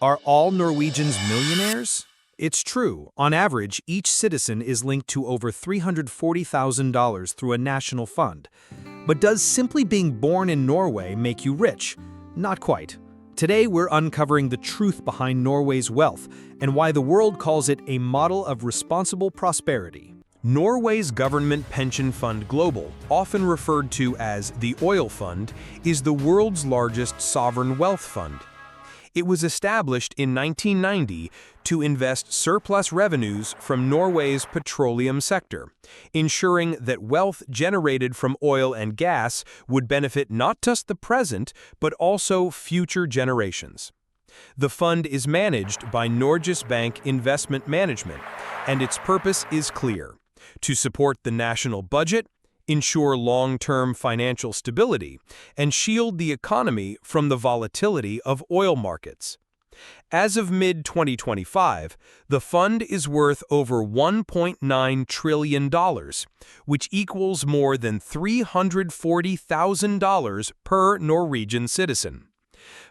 Are all Norwegians millionaires? It's true. On average, each citizen is linked to over $340,000 through a national fund. But does simply being born in Norway make you rich? Not quite. Today, we're uncovering the truth behind Norway's wealth and why the world calls it a model of responsible prosperity. Norway's government pension fund Global, often referred to as the Oil Fund, is the world's largest sovereign wealth fund. It was established in 1990 to invest surplus revenues from Norway's petroleum sector, ensuring that wealth generated from oil and gas would benefit not just the present, but also future generations. The fund is managed by Norges Bank Investment Management, and its purpose is clear: to support the national budget, ensure long-term financial stability, and shield the economy from the volatility of oil markets. As of mid-2025, the fund is worth over $1.9 trillion, which equals more than $340,000 per Norwegian citizen.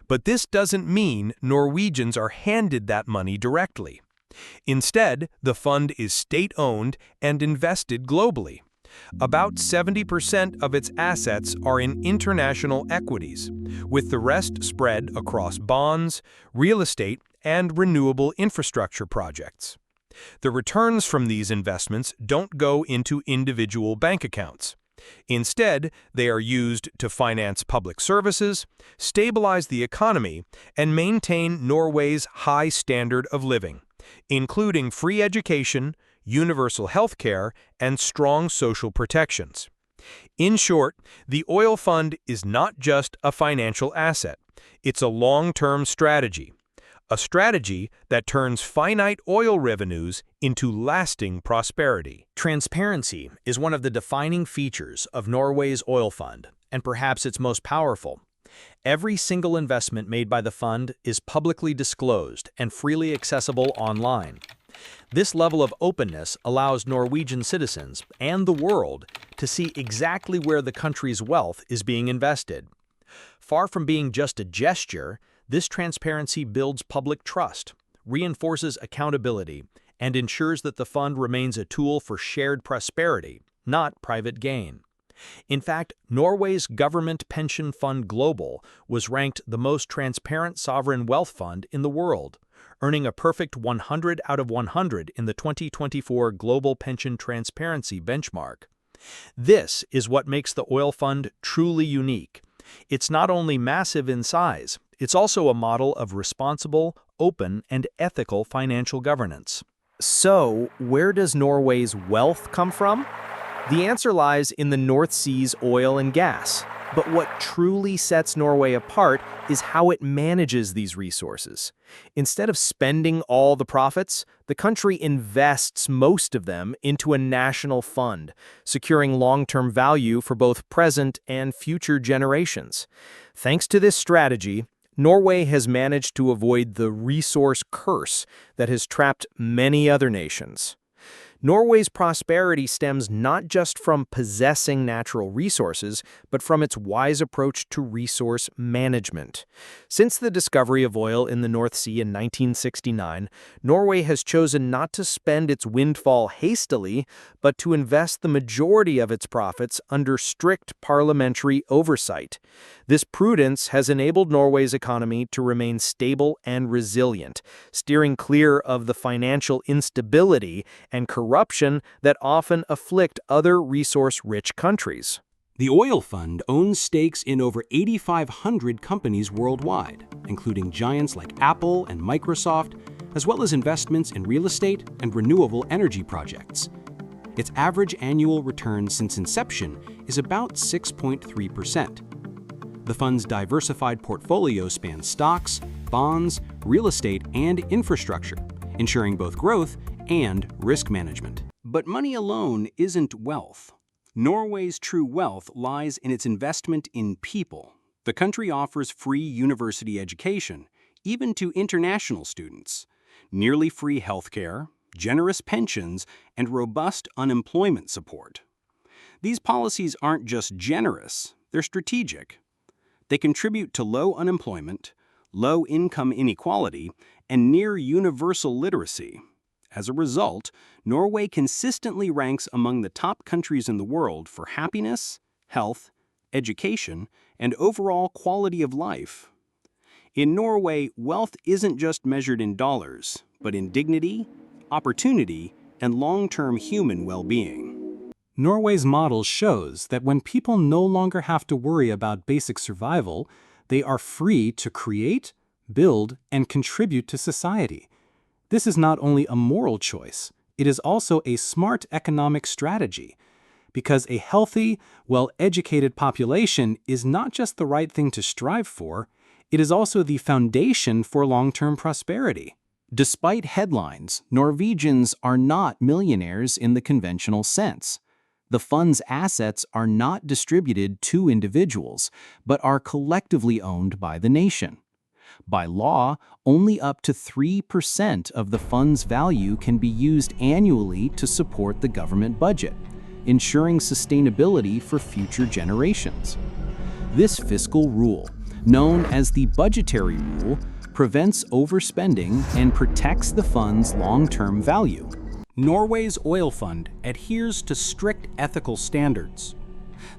But this doesn't mean Norwegians are handed that money directly. Instead, the fund is state-owned and invested globally. About 70% of its assets are in international equities, with the rest spread across bonds, real estate, and renewable infrastructure projects. The returns from these investments don't go into individual bank accounts. Instead, they are used to finance public services, stabilize the economy, and maintain Norway's high standard of living, including free education, universal health care, and strong social protections. In short, the oil fund is not just a financial asset, it's a long-term strategy. A strategy that turns finite oil revenues into lasting prosperity. Transparency is one of the defining features of Norway's oil fund, and perhaps its most powerful. Every single investment made by the fund is publicly disclosed and freely accessible online. This level of openness allows Norwegian citizens and the world to see exactly where the country's wealth is being invested. Far from being just a gesture, this transparency builds public trust, reinforces accountability, and ensures that the fund remains a tool for shared prosperity, not private gain. In fact, Norway's government pension fund Global was ranked the most transparent sovereign wealth fund in the world, earning a perfect 100 out of 100 in the 2024 Global Pension Transparency Benchmark. This is what makes the oil fund truly unique. It's not only massive in size, it's also a model of responsible, open, and ethical financial governance. So, where does Norway's wealth come from? The answer lies in the North Sea's oil and gas. But what truly sets Norway apart is how it manages these resources. Instead of spending all the profits, the country invests most of them into a national fund, securing long-term value for both present and future generations. Thanks to this strategy, Norway has managed to avoid the resource curse that has trapped many other nations. Norway's prosperity stems not just from possessing natural resources, but from its wise approach to resource management. Since the discovery of oil in the North Sea in 1969, Norway has chosen not to spend its windfall hastily, but to invest the majority of its profits under strict parliamentary oversight. This prudence has enabled Norway's economy to remain stable and resilient, steering clear of the financial instability and corruption that often afflict other resource-rich countries. The oil fund owns stakes in over 8,500 companies worldwide, including giants like Apple and Microsoft, as well as investments in real estate and renewable energy projects. Its average annual return since inception is about 6.3%. The fund's diversified portfolio spans stocks, bonds, real estate, and infrastructure, ensuring both growth and risk management. But money alone isn't wealth. Norway's true wealth lies in its investment in people. The country offers free university education, even to international students, nearly free healthcare, generous pensions, and robust unemployment support. These policies aren't just generous, they're strategic. They contribute to low unemployment, low income inequality, and near universal literacy. As a result, Norway consistently ranks among the top countries in the world for happiness, health, education, and overall quality of life. In Norway, wealth isn't just measured in dollars, but in dignity, opportunity, and long-term human well-being. Norway's model shows that when people no longer have to worry about basic survival, they are free to create, build, and contribute to society. This is not only a moral choice, it is also a smart economic strategy, because a healthy, well-educated population is not just the right thing to strive for, it is also the foundation for long-term prosperity. Despite headlines, Norwegians are not millionaires in the conventional sense. The fund's assets are not distributed to individuals, but are collectively owned by the nation. By law, only up to 3% of the fund's value can be used annually to support the government budget, ensuring sustainability for future generations. This fiscal rule, known as the budgetary rule, prevents overspending and protects the fund's long-term value. Norway's oil fund adheres to strict ethical standards.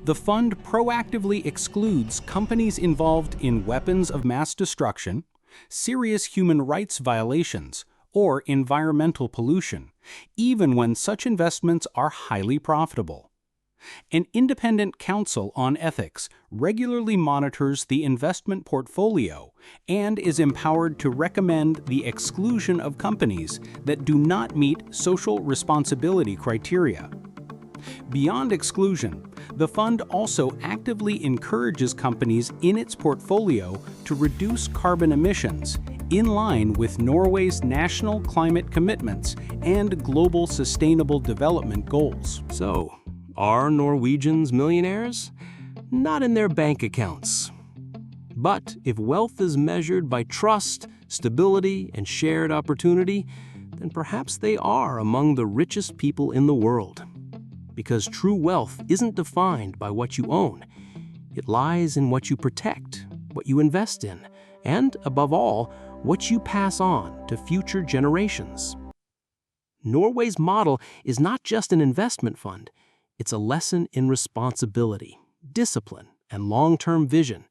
The fund proactively excludes companies involved in weapons of mass destruction, serious human rights violations, or environmental pollution, even when such investments are highly profitable. An independent council on ethics regularly monitors the investment portfolio and is empowered to recommend the exclusion of companies that do not meet social responsibility criteria. Beyond exclusion, the fund also actively encourages companies in its portfolio to reduce carbon emissions in line with Norway's national climate commitments and global sustainable development goals. So, are Norwegians millionaires? Not in their bank accounts. But if wealth is measured by trust, stability, and shared opportunity, then perhaps they are among the richest people in the world. Because true wealth isn't defined by what you own. It lies in what you protect, what you invest in, and, above all, what you pass on to future generations. Norway's model is not just an investment fund. It's a lesson in responsibility, discipline, and long-term vision.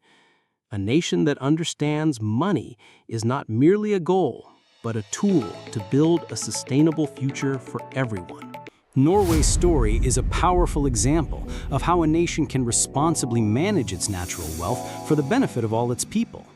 A nation that understands money is not merely a goal, but a tool to build a sustainable future for everyone. Norway's story is a powerful example of how a nation can responsibly manage its natural wealth for the benefit of all its people.